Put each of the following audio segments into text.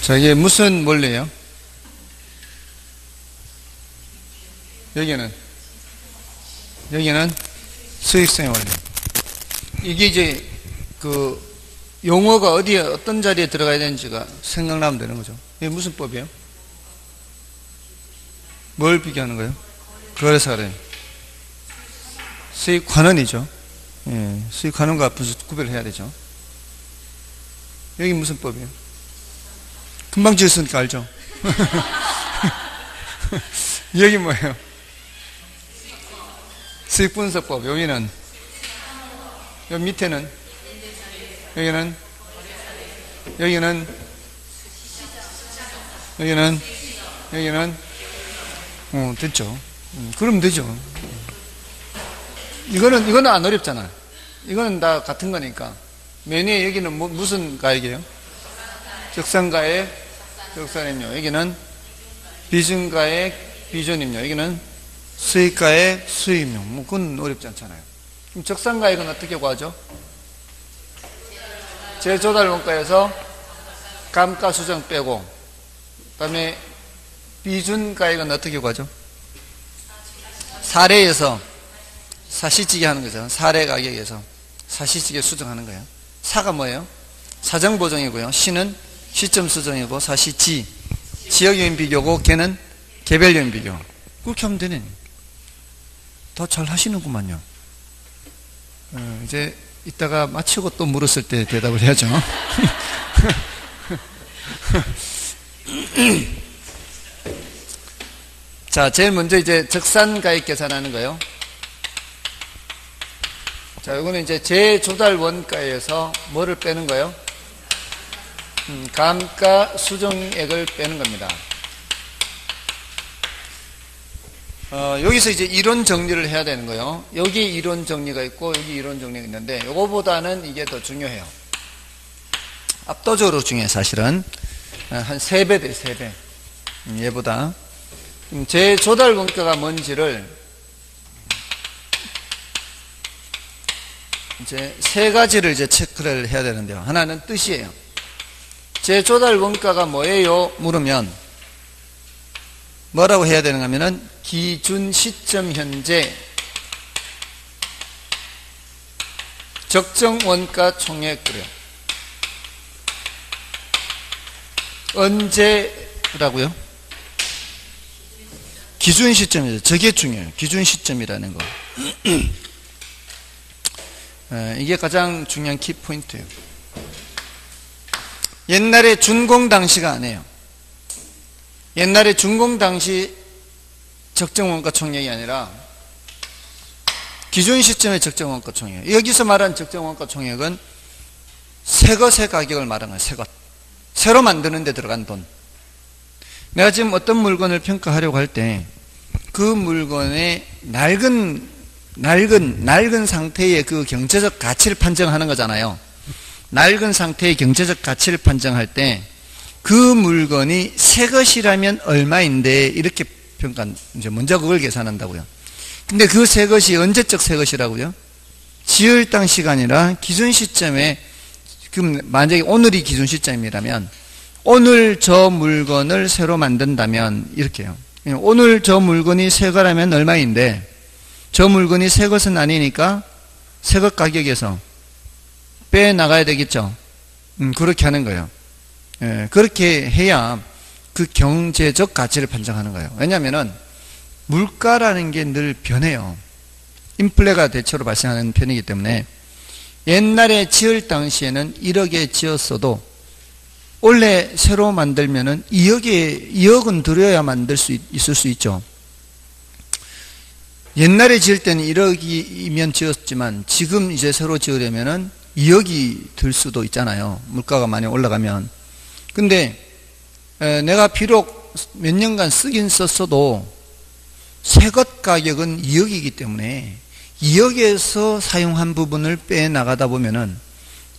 자, 이게 무슨 원리예요? 여기는 수익성의 원리. 이게 이제 그 용어가 어디에 어떤 자리에 들어가야 되는지가 생각나면 되는 거죠. 이게 무슨 법이에요? 뭘 비교하는 거예요? 거래사례. 수익환원이죠. 예, 수익환원과 구별을 해야 되죠. 여기 무슨 법이에요? 금방 지었으니까 알죠? 여기 뭐예요? 수익분석법. 여기는, 여기 밑에는, 여기는 됐죠. 그러면 되죠. 이거는 안 어렵잖아. 이거는 다 같은 거니까. 맨 위에 여기는 무슨 가액이에요? 적산가액, 적산임료. 여기는 비중가액, 비준임료. 여기는 수익가액, 수익임료. 그건 어렵지 않잖아요. 그럼 적산가액은 어떻게 구하죠? 재조달 원가에서 감가수정 빼고, 그 다음에 비준가액은 어떻게 구하죠? 사례에서 사시찌개 하는 거죠. 사례 가격에서 사시찌개 수정하는 거예요. 사가 뭐예요? 사정보정이고요. 시는 시점 수정이고, 사시지 지역요인 비교고, 개는 개별요인 비교. 그렇게 하면 되네. 더 잘 하시는구만요. 이제 이따가 마치고 또 물었을 때 대답을 해야죠. 자, 제일 먼저 이제 적산가액 계산하는 거예요. 자, 이거는 이제 재조달 원가에서 뭐를 빼는 거예요? 감가 수정액을 빼는 겁니다. 여기서 이제 이론 정리를 해야 되는 거예요. 여기 이론 정리가 있고 여기 이론 정리가 있는데 요거보다는 이게 더 중요해요. 압도적으로 중요해요. 사실은 한 3배 돼요. 3배. 얘보다. 재조달 원가가 뭔지를 이제 3가지를 이제 체크를 해야 되는데요. 하나는 뜻이에요. 재조달 원가가 뭐예요? 물으면 뭐라고 해야 되는가 하면은 기준 시점 현재 적정 원가 총액 그래요. 언제라고요? 기준 시점이죠. 저게 중요해요. 기준 시점이라는 거. 이게 가장 중요한 키포인트예요. 옛날에 준공 당시가 아니에요. 옛날에 준공 당시 적정원가 총액이 아니라 기준 시점의 적정원가 총액. 여기서 말하는 적정원가 총액은 새 것의 가격을 말하는 거예요. 새 것. 새로 만드는 데 들어간 돈. 내가 지금 어떤 물건을 평가하려고 할 때 그 물건의 낡은 상태의 그 경제적 가치를 판정하는 거잖아요. 낡은 상태의 경제적 가치를 판정할 때 그 물건이 새 것이라면 얼마인데 이렇게 이제 먼저 그걸 계산한다고요. 근데 그 새 것이 언제적 새 것이라고요? 지을 당시가 아니라 기준 시점에, 그럼 만약에 오늘이 기준 시점이라면 오늘 저 물건을 새로 만든다면 이렇게요. 오늘 저 물건이 새 거라면 얼마인데 저 물건이 새 것은 아니니까 새 것 가격에서 빼 나가야 되겠죠. 그렇게 하는 거예요. 예, 그렇게 해야 그 경제적 가치를 판정하는 거예요. 왜냐하면은 물가라는 게 늘 변해요. 인플레가 대체로 발생하는 편이기 때문에 옛날에 지을 당시에는 1억에 지었어도 원래 새로 만들면은 2억은 들여야 만들 수 있을 수 있죠. 옛날에 지을 때는 1억이면 지었지만 지금 이제 새로 지으려면은 2억이 들 수도 있잖아요. 물가가 많이 올라가면. 근데 내가 비록 몇 년간 쓰긴 썼어도 새 것 가격은 2억이기 때문에 2억에서 사용한 부분을 빼 나가다 보면은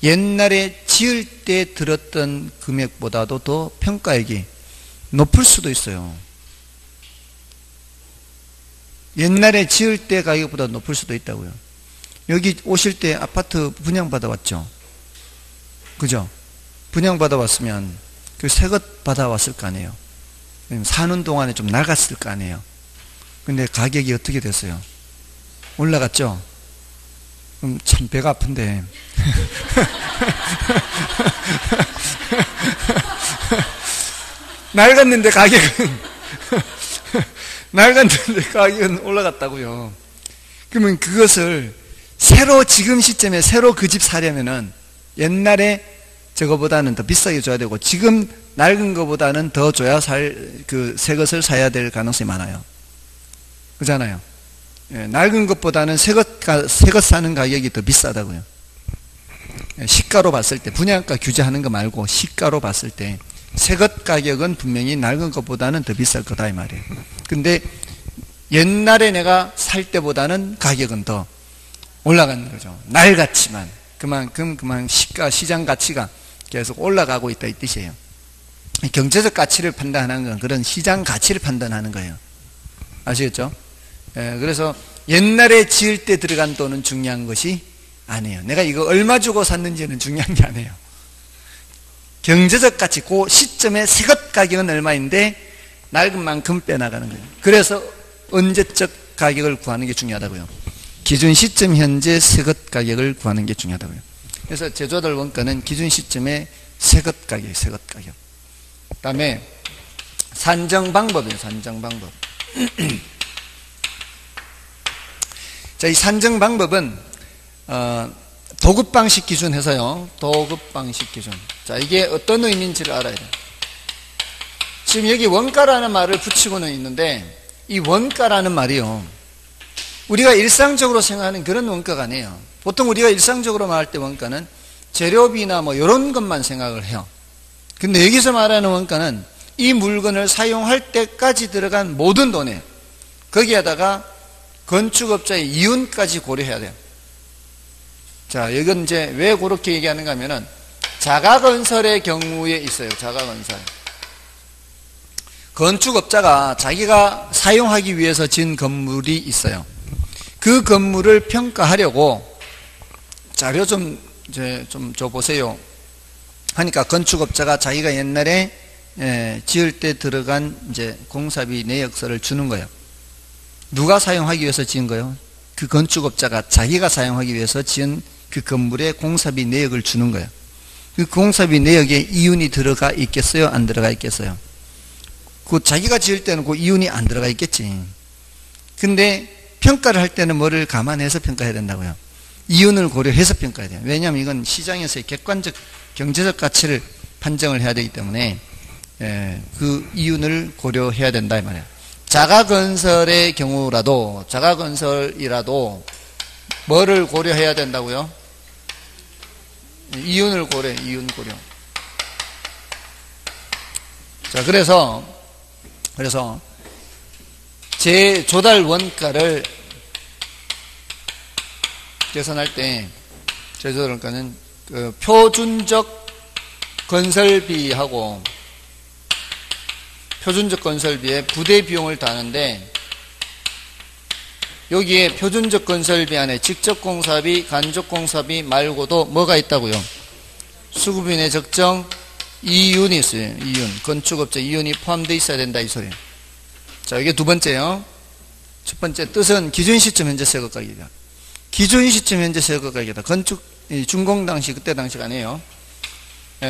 옛날에 지을 때 들었던 금액보다도 더 평가액이 높을 수도 있어요. 옛날에 지을 때 가격보다 높을 수도 있다고요. 여기 오실 때 아파트 분양받아 왔죠? 그죠? 분양받아 왔으면 그 새 것 받아왔을 거 아니에요. 사는 동안에 좀 나갔을 거 아니에요. 근데 가격이 어떻게 됐어요? 올라갔죠? 그럼 참 배가 아픈데. 낡았는데 가격은 올라갔다고요. 그러면 그것을 지금 시점에 새로 그 집 사려면은 옛날에 저거보다는 더 비싸게 줘야 되고 지금 낡은 거보다는 더 줘야 새 것을 사야 될 가능성이 많아요. 그렇잖아요. 예, 낡은 것보다는 새 것 사는 가격이 더 비싸다고요. 예, 시가로 봤을 때, 분양가 규제하는 거 말고 시가로 봤을 때 새 것 가격은 분명히 낡은 것보다는 더 비쌀 거다 이 말이에요. 근데 옛날에 내가 살 때보다는 가격은 더 올라가는 거죠. 낡았지만 그만큼 시장 가치가 계속 올라가고 있다 이 뜻이에요. 경제적 가치를 판단하는 건 그런 시장 가치를 판단하는 거예요. 아시겠죠? 예, 그래서 옛날에 지을 때 들어간 돈은 중요한 것이 아니에요. 내가 이거 얼마 주고 샀는지는 중요한 게 아니에요. 경제적 가치, 그 시점에 새 것 가격은 얼마인데 낡은 만큼 빼나가는 거예요. 그래서 언제적 가격을 구하는 게 중요하다고요. 기준 시점 현재 새 것 가격을 구하는 게 중요하다고요. 그래서 제조달 원가는 기준 시점에 새 것 가격. 그 다음에 산정 방법이에요. 산정 방법. 자, 이 산정 방법은 도급 방식 기준 해서요. 도급 방식 기준. 자, 이게 어떤 의미인지를 알아야 돼요. 지금 여기 원가라는 말을 붙이고는 있는데 이 원가라는 말이요. 우리가 일상적으로 생각하는 그런 원가가 아니에요. 보통 우리가 일상적으로 말할 때 원가는 재료비나 뭐 이런 것만 생각을 해요. 근데 여기서 말하는 원가는 이 물건을 사용할 때까지 들어간 모든 돈에 거기에다가 건축업자의 이윤까지 고려해야 돼요. 자, 이건 이제 왜 그렇게 얘기하는가 하면은 자가건설의 경우에 있어요. 자가건설. 건축업자가 자기가 사용하기 위해서 지은 건물이 있어요. 그 건물을 평가하려고 자료 좀 줘보세요 하니까 건축업자가 자기가 옛날에 지을 때 들어간 이제 공사비 내역서를 주는 거예요. 누가 사용하기 위해서 지은 거예요? 그 건축업자가 자기가 사용하기 위해서 지은 그 건물의 공사비 내역을 주는 거예요. 그 공사비 내역에 이윤이 들어가 있겠어요? 안 들어가 있겠어요? 그 자기가 지을 때는 그 이윤이 안 들어가 있겠지. 근데 평가를 할 때는 뭐를 감안해서 평가해야 된다고요? 이윤을 고려해서 평가해야 돼요. 왜냐하면 이건 시장에서의 객관적 경제적 가치를 판정을 해야 되기 때문에 그 이윤을 고려해야 된다 이 말이에요. 자가건설의 경우라도 자가건설이라도 뭐를 고려해야 된다고요? 이윤을 고려해. 이윤 고려. 자, 그래서 재조달 원가를 계산할 때 재조달 원가는 그 표준적 건설비하고 표준적 건설비에 부대 비용을 다는데 여기에 표준적 건설비 안에 직접 공사비, 간접 공사비 말고도 뭐가 있다고요? 수급인의 적정 이윤이 있어요. 이윤. 건축업자 이윤이 포함되어 있어야 된다 이 소리예요. 자, 이게 두 번째요. 첫 번째 뜻은 기준 시점 현재 새것 가격이다. 기준 시점 현재 새것 가격이다. 건축 준공 당시 그때 당시가 아니에요.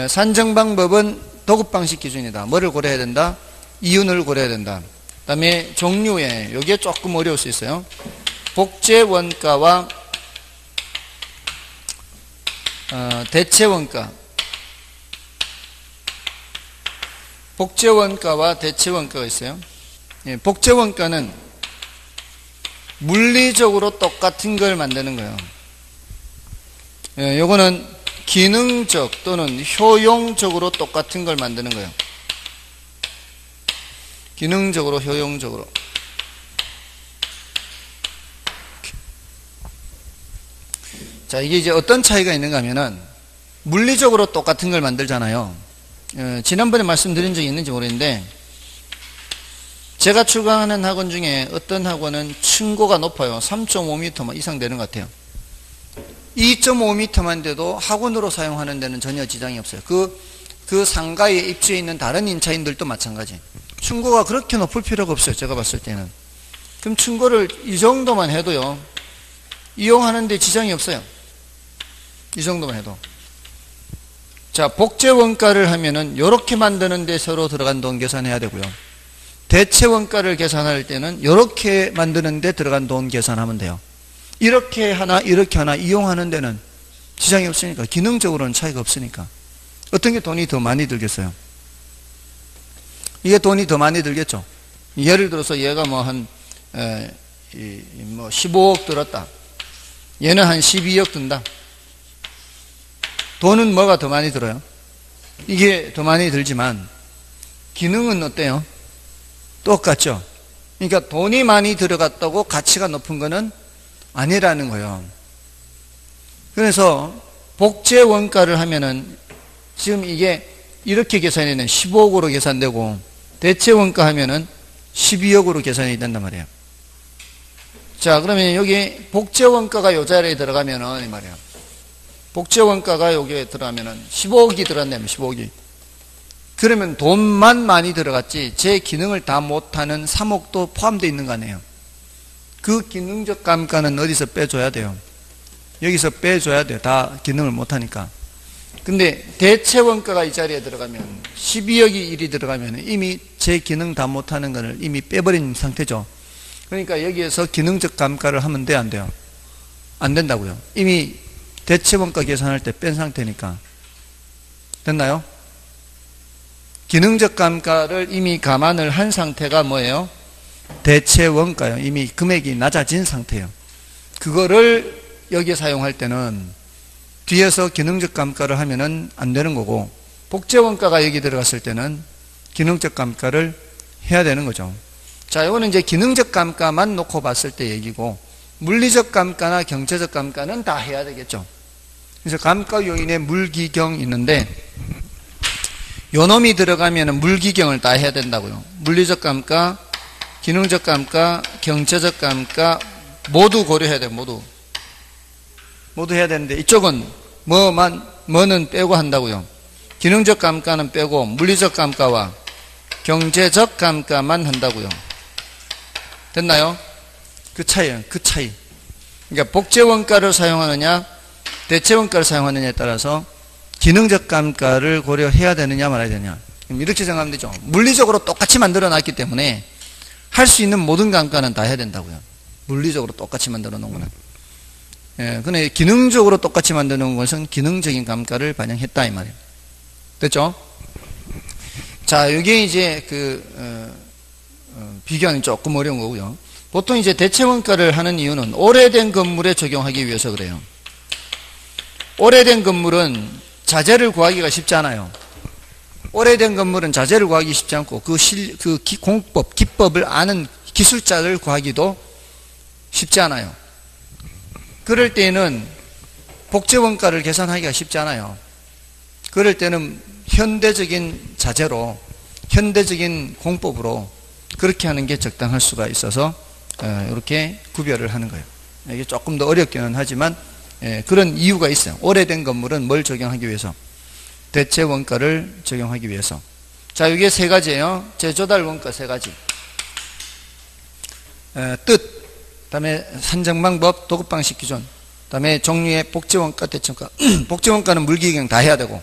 산정 방법은 도급 방식 기준이다. 뭐를 고려해야 된다? 이윤을 고려해야 된다. 그 다음에 종류에 여기에 조금 어려울 수 있어요. 복제 원가와 대체 원가. 복제 원가와 대체 원가가 있어요. 복제 원가는 물리적으로 똑같은 걸 만드는 거예요. 요거는 기능적 또는 효용적으로 똑같은 걸 만드는 거예요. 기능적으로, 효용적으로. 자, 이게 이제 어떤 차이가 있는가 하면은 물리적으로 똑같은 걸 만들잖아요. 지난번에 말씀드린 적이 있는지 모르겠는데 제가 출강하는 학원 중에 어떤 학원은 층고가 높아요. 3.5m 이상 되는 것 같아요. 2.5m만 돼도 학원으로 사용하는 데는 전혀 지장이 없어요. 그 그 상가에 입주해 있는 다른 임차인들도 마찬가지. 층고가 그렇게 높을 필요가 없어요. 제가 봤을 때는. 그럼 층고를 이 정도만 해도요, 이용하는데 지장이 없어요. 이 정도만 해도. 자, 복제 원가를 하면은 요렇게 만드는데 서로 들어간 돈 계산해야 되고요. 대체 원가를 계산할 때는 요렇게 만드는데 들어간 돈 계산하면 돼요. 이렇게 하나 이렇게 하나 이용하는 데는 지장이 없으니까, 기능적으로는 차이가 없으니까. 어떤 게 돈이 더 많이 들겠어요? 이게 돈이 더 많이 들겠죠. 예를 들어서 얘가 뭐 한 15억 들었다. 얘는 한 12억 든다. 돈은 뭐가 더 많이 들어요? 이게 더 많이 들지만 기능은 어때요? 똑같죠. 그러니까 돈이 많이 들어갔다고 가치가 높은 거는 아니라는 거예요. 그래서 복제 원가를 하면은 지금 이게 이렇게 계산이 되는 15억으로 계산되고, 대체 원가 하면은 12억으로 계산이 된단 말이에요. 자, 그러면 여기 복제 원가가 요 자리에 들어가면은 이 말이에요. 복제 원가가 여기에 들어가면은 15억이 들어간다면 15억이. 그러면 돈만 많이 들어갔지 제 기능을 다 못하는 3억도 포함되어 있는 거 아니에요. 그 기능적 감가는 어디서 빼줘야 돼요? 여기서 빼줘야 돼요. 다 기능을 못하니까. 근데 대체 원가가 이 자리에 들어가면 12억이 1이 들어가면 이미 제 기능 다 못하는 거를 이미 빼버린 상태죠. 그러니까 여기에서 기능적 감가를 하면 돼요, 안 돼요? 안 된다고요. 이미 대체 원가 계산할 때 뺀 상태니까. 됐나요? 기능적 감가를 이미 감안을 한 상태가 뭐예요? 대체 원가요. 이미 금액이 낮아진 상태예요. 그거를 여기에 사용할 때는 뒤에서 기능적 감가를 하면은 안 되는 거고, 복제 원가가 여기 들어갔을 때는 기능적 감가를 해야 되는 거죠. 자, 이거는 이제 기능적 감가만 놓고 봤을 때 얘기고, 물리적 감가나 경제적 감가는 다 해야 되겠죠. 그래서 감가 요인에 물기경 있는데, 요 놈이 들어가면은 물기경을 다 해야 된다고요. 물리적 감가, 기능적 감가, 경제적 감가 모두 고려해야 돼요. 모두 해야 되는데, 이쪽은 뭐는 빼고 한다고요. 기능적 감가는 빼고 물리적 감가와 경제적 감가만 한다고요. 됐나요? 그 차이예요. 그 차이. 그러니까 복제 원가를 사용하느냐 대체 원가를 사용하느냐에 따라서 기능적 감가를 고려해야 되느냐 말아야 되느냐. 이렇게 생각하면 되죠. 물리적으로 똑같이 만들어 놨기 때문에 할 수 있는 모든 감가는 다 해야 된다고요. 물리적으로 똑같이 만들어 놓은 거는. 예, 근데 기능적으로 똑같이 만드는 것은 기능적인 감가를 반영했다 이 말이에요. 됐죠? 자, 이게 이제 비교하는 조금 어려운 거고요. 보통 이제 대체 원가를 하는 이유는 오래된 건물에 적용하기 위해서 그래요. 오래된 건물은 자재를 구하기가 쉽지 않아요. 오래된 건물은 자재를 구하기 쉽지 않고 기법을 아는 기술자를 구하기도 쉽지 않아요. 그럴 때는 복제 원가를 계산하기가 쉽지 않아요. 그럴 때는 현대적인 자재로, 현대적인 공법으로 그렇게 하는 게 적당할 수가 있어서 이렇게 구별을 하는 거예요. 이게 조금 더 어렵기는 하지만 그런 이유가 있어요. 오래된 건물은 뭘 적용하기 위해서? 대체 원가를 적용하기 위해서. 자, 이게 세 가지예요. 재조달 원가 세 가지. 뜻, 그다음에 산정 방법, 도급 방식 기준, 그다음에 종류의 복제 원가, 대체 원가. 복제 원가는 물기경 다 해야 되고,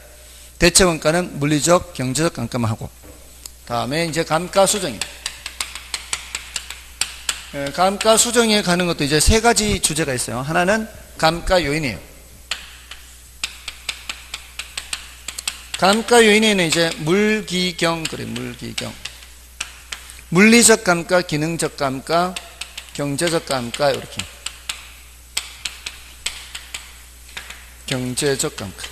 대체 원가는 물리적, 경제적 감가만 하고, 다음에 이제 감가 수정이에요. 감가 수정에 가는 것도 이제 세 가지 주제가 있어요. 하나는 감가 요인이에요. 감가 요인에는 이제 물기경, 물기경. 물리적 감가, 기능적 감가, 경제적 감가, 이렇게. 경제적 감가.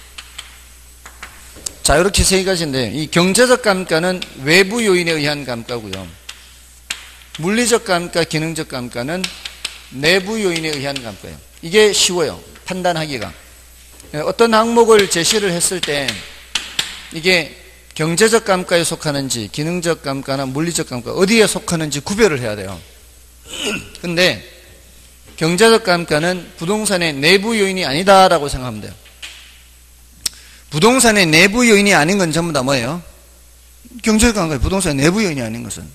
자, 이렇게 세 가지인데, 이 경제적 감가는 외부 요인에 의한 감가고요. 물리적 감가, 기능적 감가는 내부 요인에 의한 감가예요. 이게 쉬워요. 판단하기가. 어떤 항목을 제시를 했을 때 이게 경제적 감가에 속하는지 기능적 감가나 물리적 감가 어디에 속하는지 구별을 해야 돼요. 근데 경제적 감가는 부동산의 내부 요인이 아니다라고 생각하면 돼요. 부동산의 내부 요인이 아닌 건 전부 다 뭐예요? 경제적 감가예요. 부동산의 내부 요인이 아닌 것은.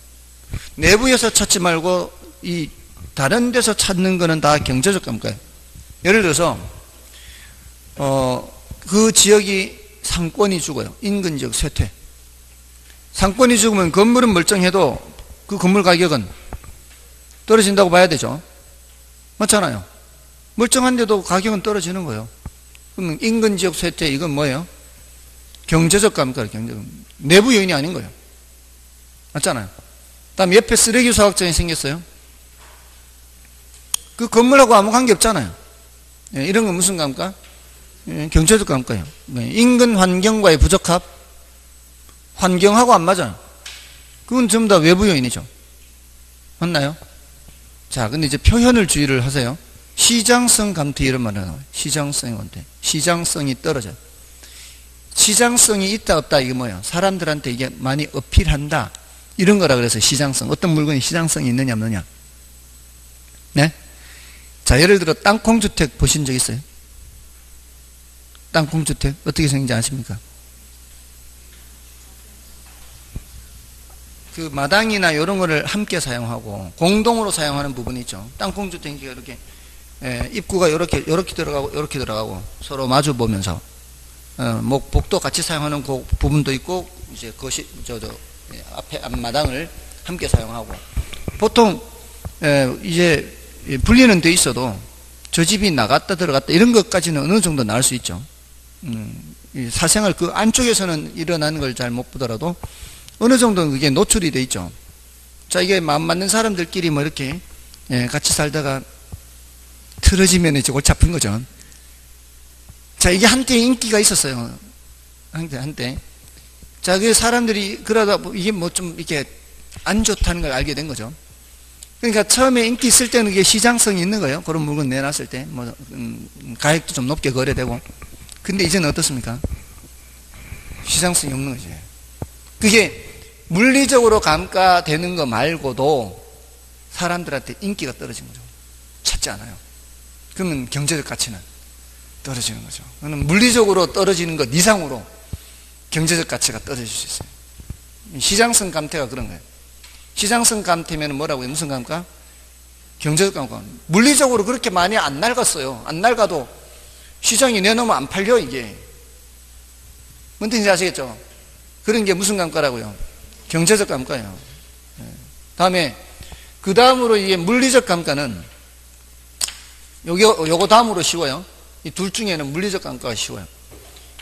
내부에서 찾지 말고 이 다른 데서 찾는 거는 다 경제적 감가예요. 예를 들어서 그 지역이 상권이 죽어요. 인근 지역 쇠퇴. 상권이 죽으면 건물은 멀쩡해도 그 건물 가격은 떨어진다고 봐야 되죠. 맞잖아요. 멀쩡한데도 가격은 떨어지는 거예요. 그러면 인근 지역 쇠퇴, 이건 뭐예요? 경제적 감가예요. 경제적. 내부 요인이 아닌 거예요. 맞잖아요. 다음 옆에 쓰레기 수확장이 생겼어요. 그 건물하고 아무 관계 없잖아요. 이런 건 무슨 감가? 경제적 감가예요. 인근 환경과의 부적합, 환경하고 안 맞아요. 그건 전부 다 외부 요인이죠. 맞나요? 자, 근데 이제 표현을 주의를 하세요. 시장성 감퇴 이런 말을 나와요. 시장성이 뭔데? 시장성이 떨어져요. 시장성이 있다 없다 이게 뭐예요? 사람들한테 이게 많이 어필한다 이런 거라 그래서 시장성. 어떤 물건이 시장성이 있느냐 없느냐. 네? 자, 예를 들어 땅콩주택 보신 적 있어요? 땅콩주택 어떻게 생긴지 아십니까? 그 마당이나 이런 거를 함께 사용하고 공동으로 사용하는 부분이 있죠. 땅콩주택이 이렇게 입구가 이렇게 들어가고 서로 마주 보면서 복도 같이 사용하는 그 부분도 있고 이제 그것이 앞에 앞마당을 함께 사용하고 보통 이제 분리는 돼 있어도 저 집이 나갔다 들어갔다 이런 것까지는 어느 정도 나올 수 있죠. 사생활 그 안쪽에서는 일어나는 걸 잘 못 보더라도 어느 정도는 그게 노출이 돼 있죠. 자, 이게 마음 맞는 사람들끼리 뭐 이렇게 같이 살다가 틀어지면 이제 골치 아픈 거죠. 자, 이게 한때 인기가 있었어요. 한때. 자, 그 사람들이 그러다 이게 뭐 좀 이렇게 안 좋다는 걸 알게 된 거죠. 그러니까 처음에 인기 있을 때는 이게 시장성이 있는 거예요. 그런 물건 내놨을 때. 뭐, 가격도 좀 높게 거래되고. 근데 이제는 어떻습니까? 시장성이 없는 거지. 그게 물리적으로 감가되는 거 말고도 사람들한테 인기가 떨어진 거죠. 찾지 않아요. 그러면 경제적 가치는 떨어지는 거죠. 그러면 물리적으로 떨어지는 것 이상으로 경제적 가치가 떨어질 수 있어요. 시장성 감퇴가 그런 거예요. 시장성 감퇴면 뭐라고요? 무슨 감가? 경제적 감가. 물리적으로 그렇게 많이 안 낡았어요. 안 낡아도 시장이 내놓으면 안 팔려 이게. 뭔 뜻인지 아시겠죠? 그런 게 무슨 감가라고요? 경제적 감가예요. 다음에 그 다음으로 이게 물리적 감가는 요거 다음으로 쉬워요. 이 둘 중에는 물리적 감가가 쉬워요.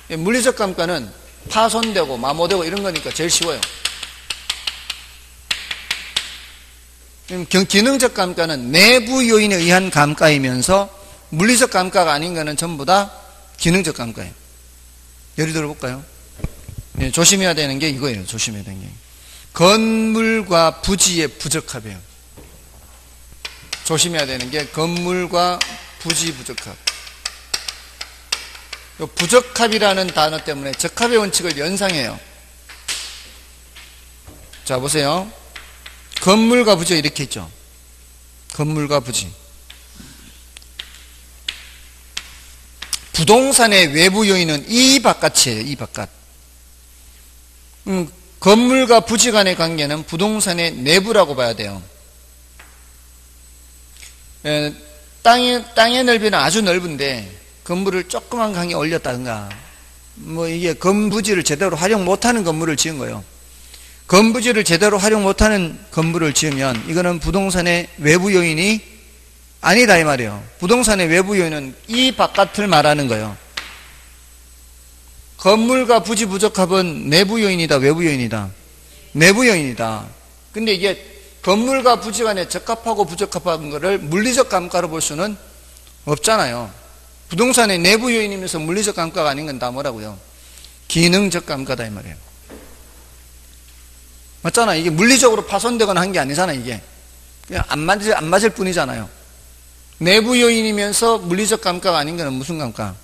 물리적 감가는 파손되고 마모되고 이런 거니까 제일 쉬워요. 기능적 감가는 내부 요인에 의한 감가이면서 물리적 감가가 아닌 거는 전부 다 기능적 감가예요. 예를 들어 볼까요? 조심해야 되는 게 이거예요. 조심해야 되는 게. 건물과 부지의 부적합이에요. 조심해야 되는 게 건물과 부지 부적합. 이 부적합이라는 단어 때문에 적합의 원칙을 연상해요. 자, 보세요. 건물과 부지가 이렇게 있죠. 건물과 부지. 부동산의 외부 요인은 이 바깥이에요. 이 바깥. 건물과 부지 간의 관계는 부동산의 내부라고 봐야 돼요. 땅의 넓이는 아주 넓은데 건물을 조그만 강에 올렸다든가 뭐 이게 건부지를 제대로 활용 못하는 건물을 지은 거예요. 건부지를 제대로 활용 못하는 건물을 지으면 이거는 부동산의 외부 요인이 아니다 이 말이에요. 부동산의 외부 요인은 이 바깥을 말하는 거예요. 건물과 부지 부적합은 내부 요인이다 외부 요인이다? 내부 요인이다. 근데 이게 건물과 부지 간에 적합하고 부적합한 거를 물리적 감가로 볼 수는 없잖아요. 부동산의 내부 요인이면서 물리적 감가가 아닌 건 다 뭐라고요? 기능적 감가다 이 말이에요. 맞잖아. 이게 물리적으로 파손되거나 한 게 아니잖아. 이게 그냥 안 맞을 뿐이잖아요. 내부 요인이면서 물리적 감가가 아닌 거는 무슨 감가?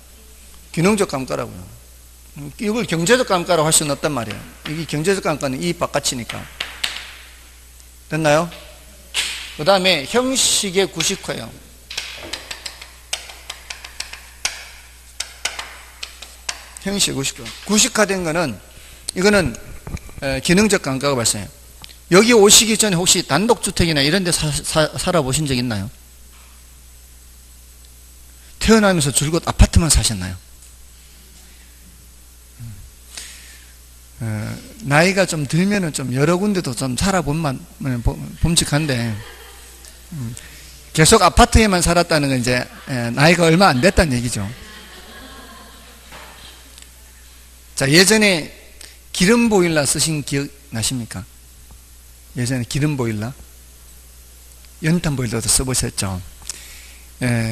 기능적 감가라고요. 이걸 경제적 감가라고 할 수는 없단 말이에요. 이게 경제적 감가는 이 바깥이니까. 됐나요? 그 다음에 형식의 구식화예요. 형식 구식화된 거는, 이거는 기능적 감가가 발생해요. 여기 오시기 전에 혹시 단독주택이나 이런 데 살아보신 적 있나요? 태어나면서 줄곧 아파트만 사셨나요? 나이가 좀 들면은 좀 여러 군데도 좀 살아본만 봄직한데, 계속 아파트에만 살았다는 건 이제 나이가 얼마 안 됐다는 얘기죠. 자, 예전에 기름 보일러 쓰신 기억 나십니까? 예전에 기름 보일러, 연탄 보일러도 써보셨죠?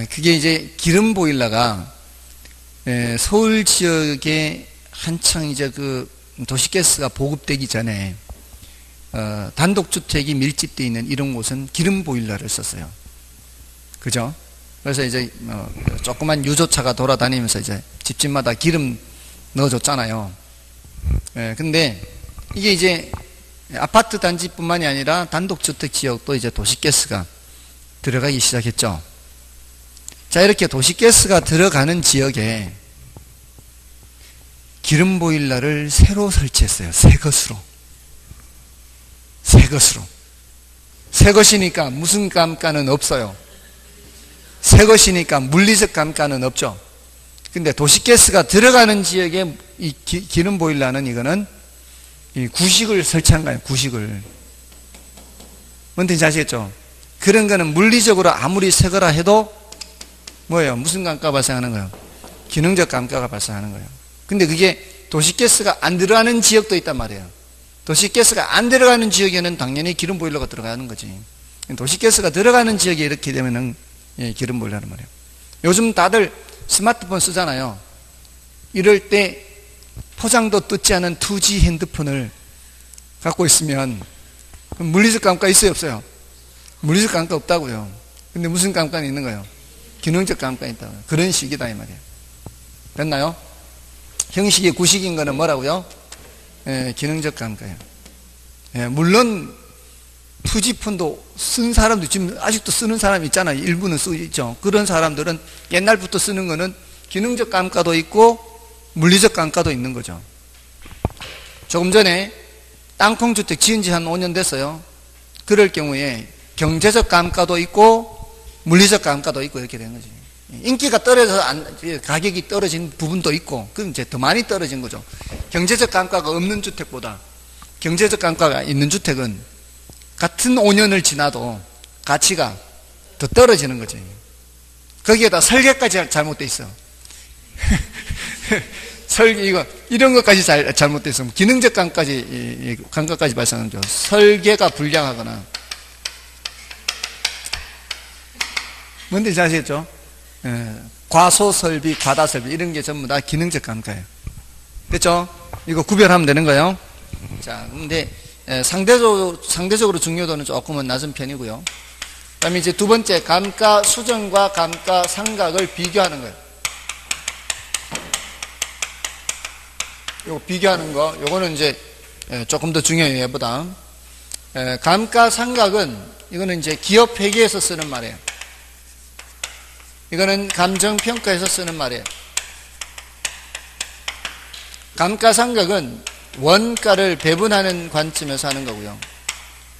그게 이제 기름 보일러가 서울 지역에 한창 이제 그 도시가스가 보급되기 전에 단독주택이 밀집되어 있는 이런 곳은 기름 보일러를 썼어요. 그죠? 그래서 이제 조그만 유조차가 돌아다니면서 이제 집집마다 기름 넣어줬잖아요. 근데 이게 이제 아파트 단지뿐만이 아니라 단독주택 지역도 이제 도시가스가 들어가기 시작했죠. 자, 이렇게 도시가스가 들어가는 지역에 기름 보일러를 새로 설치했어요. 새 것이니까 무슨 감가는 없어요. 새 것이니까 물리적 감가는 없죠. 근데 도시가스가 들어가는 지역에 이 기름 보일러는 이거는 이 구식을 설치한 거예요. 구식을. 뭔지 아시겠죠? 그런 거는 물리적으로 아무리 새 거라 해도 뭐예요? 무슨 감가가 발생하는 거예요? 기능적 감가가 발생하는 거예요. 근데 그게 도시가스가 안 들어가는 지역도 있단 말이에요. 도시가스가 안 들어가는 지역에는 당연히 기름 보일러가 들어가는 거지. 도시가스가 들어가는 지역에 이렇게 되면은 기름 보일러란 말이에요. 요즘 다들 스마트폰 쓰잖아요. 이럴 때 포장도 뜯지 않은 2G 핸드폰을 갖고 있으면 물리적 감가 있어요, 없어요? 물리적 감가 없다고요. 근데 무슨 감가는 있는 거예요? 기능적 감가 있다고요. 그런 식이다 이 말이에요. 됐나요? 형식이 구식인 거는 뭐라고요? 기능적 감가예요. 물론 2G폰도 쓴 사람도 지금 아직도 쓰는 사람이 있잖아요. 일부는 쓰고 있죠. 그런 사람들은 옛날부터 쓰는 거는 기능적 감가도 있고 물리적 감가도 있는 거죠. 조금 전에 땅콩주택 지은 지 한 5년 됐어요. 그럴 경우에 경제적 감가도 있고 물리적 감가도 있고 이렇게 되는 거지. 인기가 떨어져서 가격이 떨어진 부분도 있고, 그럼 이제 더 많이 떨어진 거죠. 경제적 감가가 없는 주택보다 경제적 감가가 있는 주택은 같은 5년을 지나도 가치가 더 떨어지는 거지. 거기에다 설계까지 잘못돼 있어. 설계, 이런 것까지 잘못돼 있으면 기능적 감가까지 발생하는 거죠. 설계가 불량하거나. 뭔지 아시겠죠? 과소설비, 과다설비, 이런 게 전부 다 기능적 감가예요. 됐죠? 이거 구별하면 되는 거예요. 자, 근데, 상대적으로 중요도는 조금은 낮은 편이고요. 그 다음에 이제 두 번째, 감가 수정과 감가 상각을 비교하는 거예요. 요거 비교하는 거, 요거는 이제 조금 더 중요해요, 얘보다. 감가 상각은, 이거는 이제 기업 회계에서 쓰는 말이에요. 이거는 감정평가에서 쓰는 말이에요. 감가상각은 원가를 배분하는 관점에서 하는 거고요.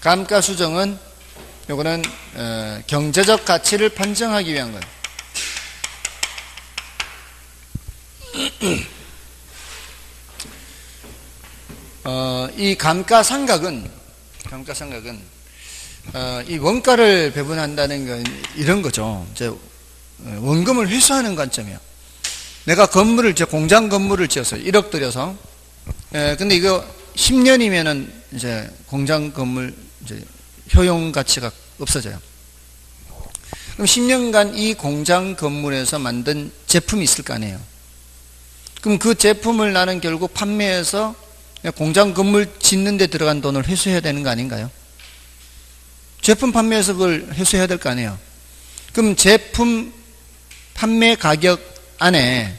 감가수정은 요거는 경제적 가치를 판정하기 위한 거예요. 이 감가상각은 이 원가를 배분한다는 건 이런 거죠. 이제 원금을 회수하는 관점이에요. 내가 공장 건물을 지었어요. 1억 들여서. 근데 이거 10년이면은 이제 공장 건물 이제 효용 가치가 없어져요. 그럼 10년간 이 공장 건물에서 만든 제품이 있을 거 아니에요. 그럼 그 제품을 나는 결국 판매해서 공장 건물 짓는 데 들어간 돈을 회수해야 되는 거 아닌가요? 제품 판매해서 그걸 회수해야 될 거 아니에요. 그럼 제품 판매 가격 안에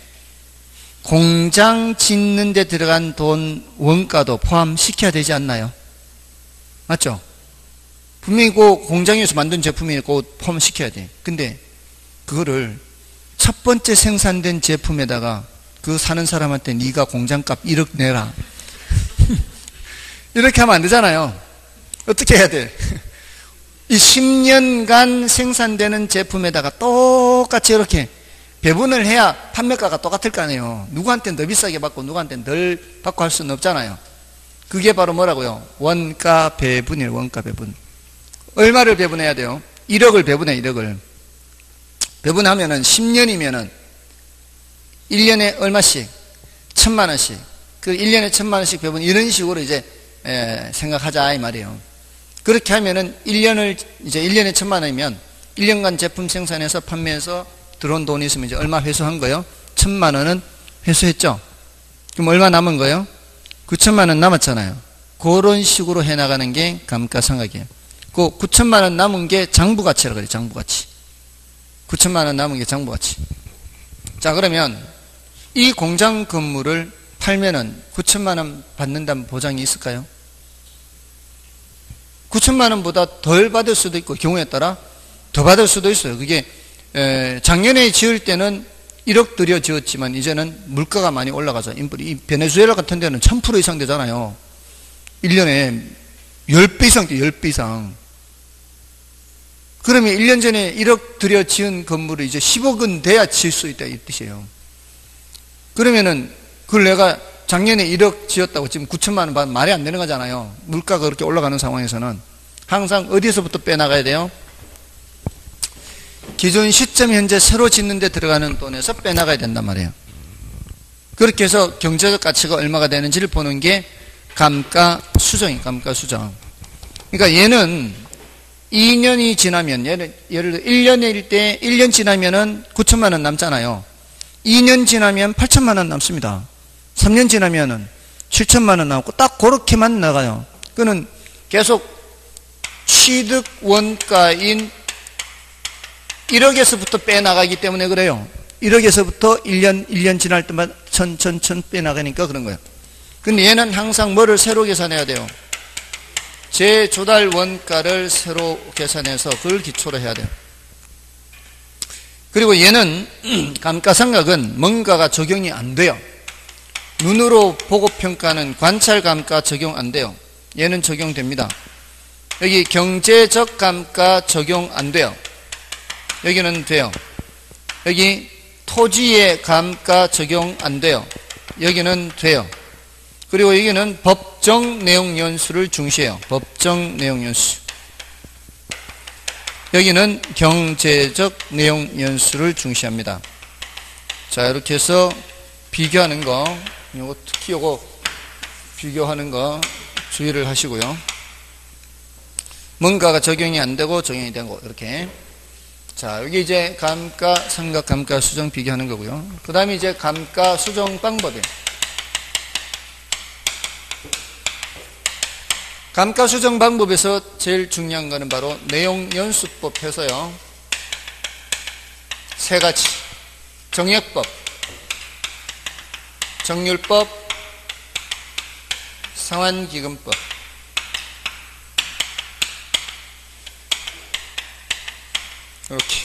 공장 짓는 데 들어간 돈 원가도 포함시켜야 되지 않나요? 맞죠? 분명히 그 공장에서 만든 제품이 그 포함시켜야 돼. 근데 그거를 첫 번째 생산된 제품에다가 그 사는 사람한테 네가 공장값 1억 내라. 이렇게 하면 안 되잖아요. 어떻게 해야 돼? 이 10년간 생산되는 제품에다가 똑같이 이렇게 배분을 해야 판매가가 똑같을 거 아니에요. 누구한테는 더 비싸게 받고 누구한테는 덜 받고 할 수는 없잖아요. 그게 바로 뭐라고요? 원가 배분이에요. 원가 배분. 얼마를 배분해야 돼요? 1억을 배분해. 1억을 배분하면은 10년이면은 1년에 얼마씩? 1,000만 원씩. 그 1년에 1,000만 원씩 배분, 이런 식으로 이제 생각하자 이 말이에요. 그렇게 하면은 1년에 1,000만 원이면 1년간 제품 생산해서 판매해서 들어온 돈이 있으면 이제 얼마 회수한 거예요? 1,000만 원은 회수했죠. 그럼 얼마 남은 거예요? 9,000만 원 남았잖아요. 그런 식으로 해나가는 게 감가상각이에요. 그 9,000만 원 남은 게 장부가치라고 그래요. 장부가치. 9,000만 원 남은 게 장부가치. 자, 그러면 이 공장 건물을 팔면은 9,000만 원 받는다는 보장이 있을까요? 9,000만 원보다 덜 받을 수도 있고 경우에 따라 더 받을 수도 있어요. 그게 작년에 지을 때는 1억 들여 지었지만 이제는 물가가 많이 올라가서 이 베네수엘라 같은 데는 1000% 이상 되잖아요. 1년에 10배 이상 돼요. 10배 이상. 그러면 1년 전에 1억 들여 지은 건물을 이제 10억은 돼야 지을 수 있다 이 뜻이에요. 그러면은 그걸 내가 작년에 1억 지었다고 지금 9,000만 원 받으면 말이 안 되는 거잖아요. 물가가 그렇게 올라가는 상황에서는 항상 어디서부터 빼나가야 돼요? 기존 시점 현재 새로 짓는 데 들어가는 돈에서 빼나가야 된단 말이에요. 그렇게 해서 경제적 가치가 얼마가 되는지를 보는 게 감가수정이에요. 감가수정. 그러니까 얘는 2년이 지나면 예를 들어 1년일 때 1년 지나면은 9,000만 원 남잖아요. 2년 지나면 8,000만 원 남습니다. 3년 지나면은 7,000만 원 나오고 딱 그렇게만 나가요. 그는 계속 취득 원가인 1억에서부터 빼나가기 때문에 그래요. 1억에서부터 1년 지날 때마다 1,000 빼나가니까 그런 거예요. 근데 얘는 항상 뭐를 새로 계산해야 돼요? 재조달 원가를 새로 계산해서 그걸 기초로 해야 돼요. 그리고 얘는 감가상각은 뭔가가 적용이 안 돼요. 눈으로 보고 평가는 관찰감가 적용 안 돼요. 얘는 적용됩니다. 여기 경제적 감가 적용 안 돼요. 여기는 돼요. 여기 토지의 감가 적용 안 돼요. 여기는 돼요. 그리고 여기는 법정 내용 연수를 중시해요. 법정 내용 연수. 여기는 경제적 내용 연수를 중시합니다. 자, 이렇게 해서 비교하는 거, 요거 특히 요거 비교하는 거 주의를 하시고요. 뭔가가 적용이 안 되고 적용이 되고 이렇게. 자, 여기 이제 감가상각, 감가수정 비교하는 거고요. 그 다음에 이제 감가수정 방법이에요. 감가수정 방법에서 제일 중요한 거는 바로 내용연수법 해서요. 세 가지. 정액법, 정률법, 상환기금법. 이렇게.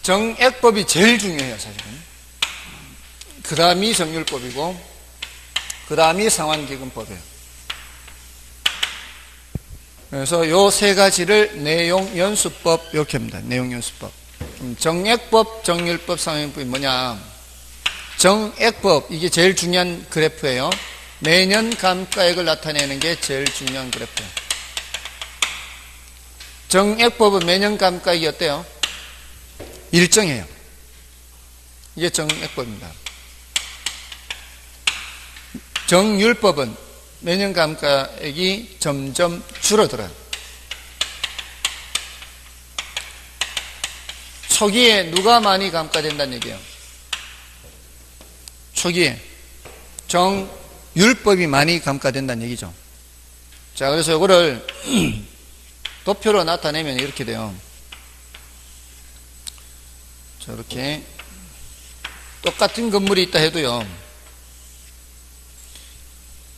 정액법이 제일 중요해요, 사실은. 그 다음이 정률법이고, 그 다음이 상환기금법이에요. 그래서 요 세 가지를 내용연수법 이렇게 합니다. 내용연수법. 정액법, 정률법, 상환기금법이 뭐냐? 정액법, 이게 제일 중요한 그래프예요. 매년 감가액을 나타내는 게 제일 중요한 그래프예요. 정액법은 매년 감가액이 어때요? 일정해요. 이게 정액법입니다. 정률법은 매년 감가액이 점점 줄어들어요. 초기에 누가 많이 감가된다는 얘기예요? 초기에 정율법이 많이 감가된다는 얘기죠. 자, 그래서 이거를 도표로 나타내면 이렇게 돼요. 자, 이렇게 똑같은 건물이 있다 해도요,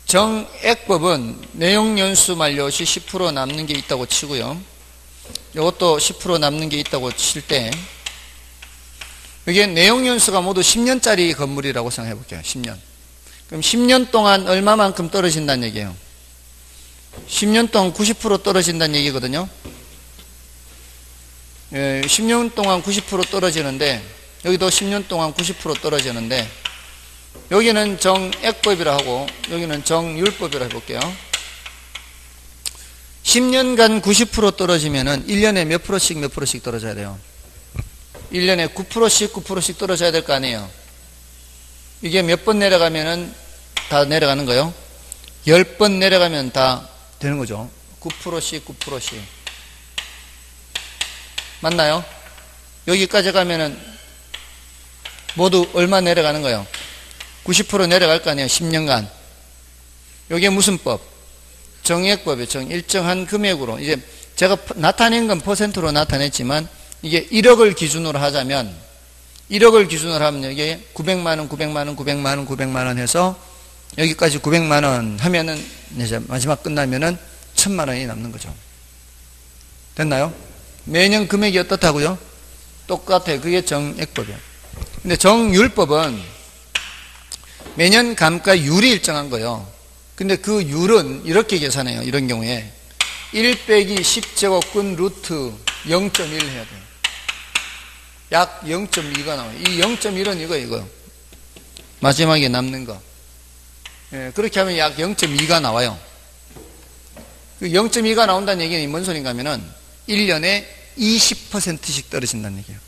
정액법은 내용연수 만료 시 10% 남는 게 있다고 치고요. 이것도 10% 남는 게 있다고 칠 때 이게 내용연수가 모두 10년짜리 건물이라고 생각해 볼게요. 10년. 그럼 10년 동안 얼마만큼 떨어진다는 얘기예요? 10년 동안 90% 떨어진다는 얘기거든요. 10년 동안 90% 떨어지는데, 여기도 10년 동안 90% 떨어지는데, 여기는 정액법이라 하고 여기는 정율법이라 해볼게요. 10년간 90% 떨어지면은 1년에 몇 프로씩 떨어져야 돼요? 1년에 9%씩 떨어져야 될 거 아니에요. 이게 몇 번 내려가면은 다 내려가는 거예요? 10번 내려가면 다 되는 거죠. 9%씩 맞나요? 여기까지 가면은 모두 얼마 내려가는 거예요? 90% 내려갈 거 아니에요? 10년간. 이게 무슨 법? 정액법이에요. 일정한 금액으로. 이제 제가 나타낸 건 퍼센트로 나타냈지만, 이게 1억을 기준으로 하자면, 1억을 기준으로 하면 이게 900만 원 해서 여기까지 900만 원 하면은 이제 마지막 끝나면은 1000만 원이 남는 거죠. 됐나요? 매년 금액이 어떻다고요? 똑같아요. 그게 정액법이에요. 근데 정율법은 매년 감가율이 일정한 거예요. 근데 그 율은 이렇게 계산해요. 이런 경우에 1 빼기 10제곱근 루트 0.1 해야 돼요. 약 0.2가 나와요. 이 0.1은 이거 마지막에 남는 거. 예, 그렇게 하면 약 0.2가 나와요. 그 0.2가 나온다는 얘기는 뭔 소린가 하면은 1년에 20%씩 떨어진다는 얘기예요.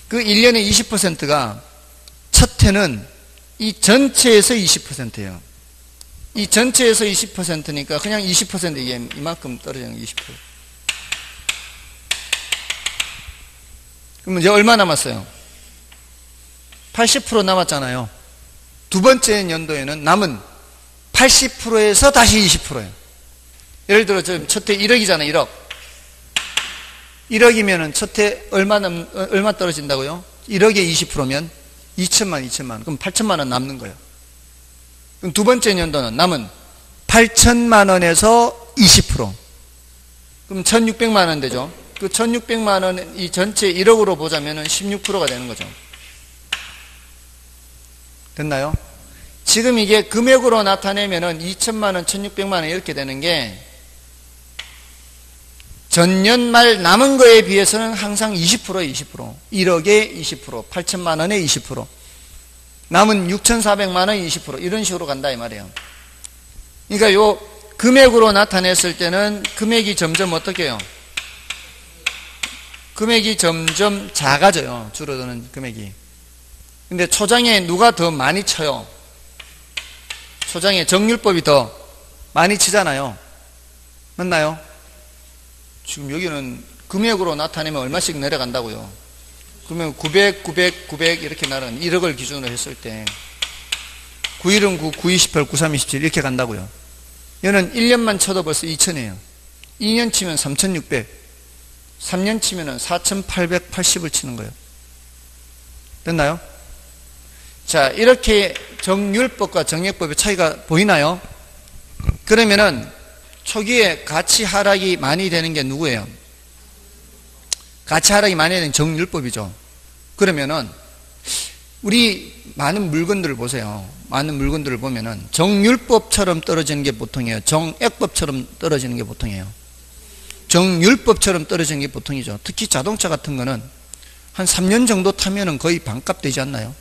그 1년에 20%가 첫 해는 이 전체에서 20%예요. 이 전체에서 20%니까 그냥 20% 이게 이만큼 떨어지는 20%. 그럼 이제 얼마 남았어요? 80% 남았잖아요. 두 번째 연도에는 남은 80%에서 다시 20%예요. 예를 들어 첫 해 1억이잖아요. 1억. 1억이면은 첫 해 얼마 떨어진다고요? 1억에 20%면 2천만. 그럼 8천만 원 남는 거예요. 그럼 두 번째 연도는 남은 8천만 원에서 20%. 그럼 1600만 원 되죠. 그 1600만 원 이 전체 1억으로 보자면은 16%가 되는 거죠. 됐나요? 지금 이게 금액으로 나타내면은 2천만 원, 1600만 원 이렇게 되는 게 전년 말 남은 거에 비해서는 항상 20%에 20%. 1억에 20%, 8천만 원에 20%. 남은 6,400만 원 20% 이런 식으로 간다 이 말이에요. 그러니까 요 금액으로 나타냈을 때는 금액이 점점 어떻게 해요? 금액이 점점 작아져요. 줄어드는 금액이. 근데 초장에 누가 더 많이 쳐요? 초장에 정율법이 더 많이 치잖아요. 맞나요? 지금 여기는 금액으로 나타내면 얼마씩 내려간다고요. 그러면 900 이렇게 나는 1억을 기준으로 했을 때 9일은 9, 9, 28, 9, 3, 27 이렇게 간다고요. 얘는 1년만 쳐도 벌써 2천이에요. 2년 치면 3,600, 3년 치면 4,880을 치는 거예요. 됐나요? 자, 이렇게 정율법과 정액법의 차이가 보이나요? 그러면은 초기에 가치 하락이 많이 되는 게 누구예요? 가치 하락이 많이 되는 정율법이죠. 그러면은 우리 많은 물건들을 보세요. 많은 물건들을 보면은 정율법처럼 떨어지는 게 보통이에요. 정액법처럼 떨어지는 게 보통이에요. 정율법처럼 떨어지는 게 보통이죠. 특히 자동차 같은 거는 한 3년 정도 타면은 거의 반값 되지 않나요?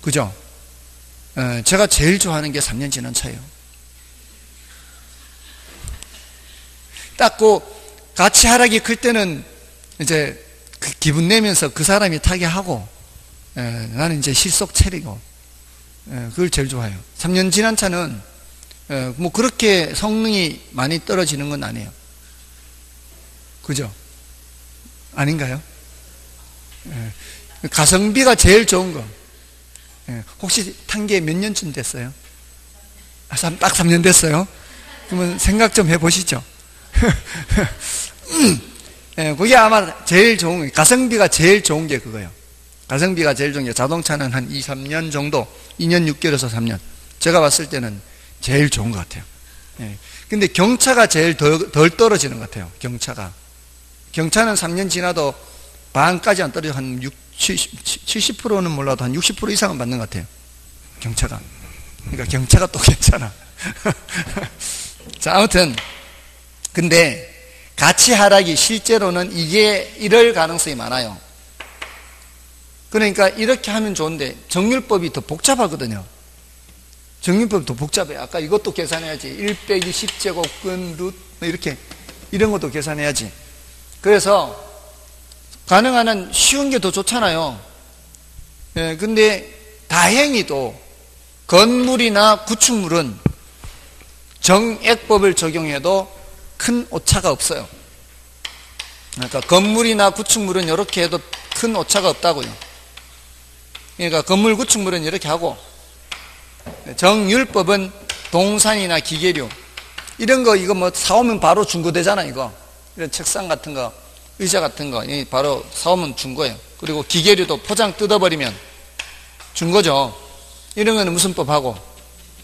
그죠? 제가 제일 좋아하는 게 3년 지난 차예요. 딱 그 가치 하락이 클 때는 이제 그 기분 내면서 그 사람이 타게 하고, 나는 이제 실속 차리고, 그걸 제일 좋아해요. 3년 지난 차는 뭐 그렇게 성능이 많이 떨어지는 건 아니에요. 그죠? 아닌가요? 가성비가 제일 좋은 거. 혹시 탄 게 몇 년쯤 됐어요? 딱 3년 됐어요? 그러면 생각 좀 해보시죠. 그게 아마 제일 좋은 거예요. 가성비가 제일 좋은 게 그거예요. 가성비가 제일 좋은 게 자동차는 한 2, 3년 정도, 2년 6개월에서 3년. 제가 봤을 때는 제일 좋은 것 같아요. 근데 경차가 제일 덜 떨어지는 것 같아요. 경차는 3년 지나도 반까지 안 떨어져 한 70%는 몰라도 한 60% 이상은 받는 것 같아요. 경차가. 그러니까 경차가 또 괜찮아. 자, 아무튼 근데 가치 하락이 실제로는 이게 이럴 가능성이 많아요. 그러니까 이렇게 하면 좋은데 정률법이 더 복잡하거든요. 정률법이 더 복잡해요. 아까 이것도 계산해야지. 1 빼기 10제곱근 루트 이렇게 이런 것도 계산해야지. 그래서 가능한 한 쉬운 게 더 좋잖아요. 예, 근데 다행히도 건물이나 구축물은 정액법을 적용해도 큰 오차가 없어요. 그러니까 건물이나 구축물은 이렇게 해도 큰 오차가 없다고요. 그러니까 건물 구축물은 이렇게 하고 정율법은 동산이나 기계류 이런 거 이거 뭐 사오면 바로 중고되잖아. 이거 이런 책상 같은 거 의자 같은 거 바로 사오면 중고예요. 그리고 기계류도 포장 뜯어버리면 중고죠. 이런 거는 무슨 법하고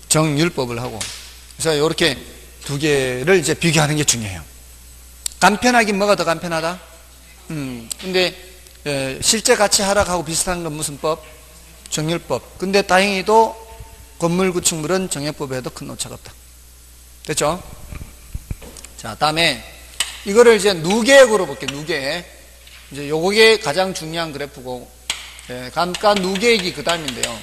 정율법을 하고. 그래서 이렇게 두 개를 이제 비교하는 게 중요해요. 간편하긴 뭐가 더 간편하다? 근데 실제 가치 하락하고 비슷한 건 무슨 법? 정율법. 근데 다행히도 건물 구축물은 정액법에도 큰 오차가 없다. 됐죠? 자, 다음에 이거를 이제 누계액으로 볼게요. 누계액. 이제 요게 가장 중요한 그래프고, 감가 누계액이 그 다음인데요.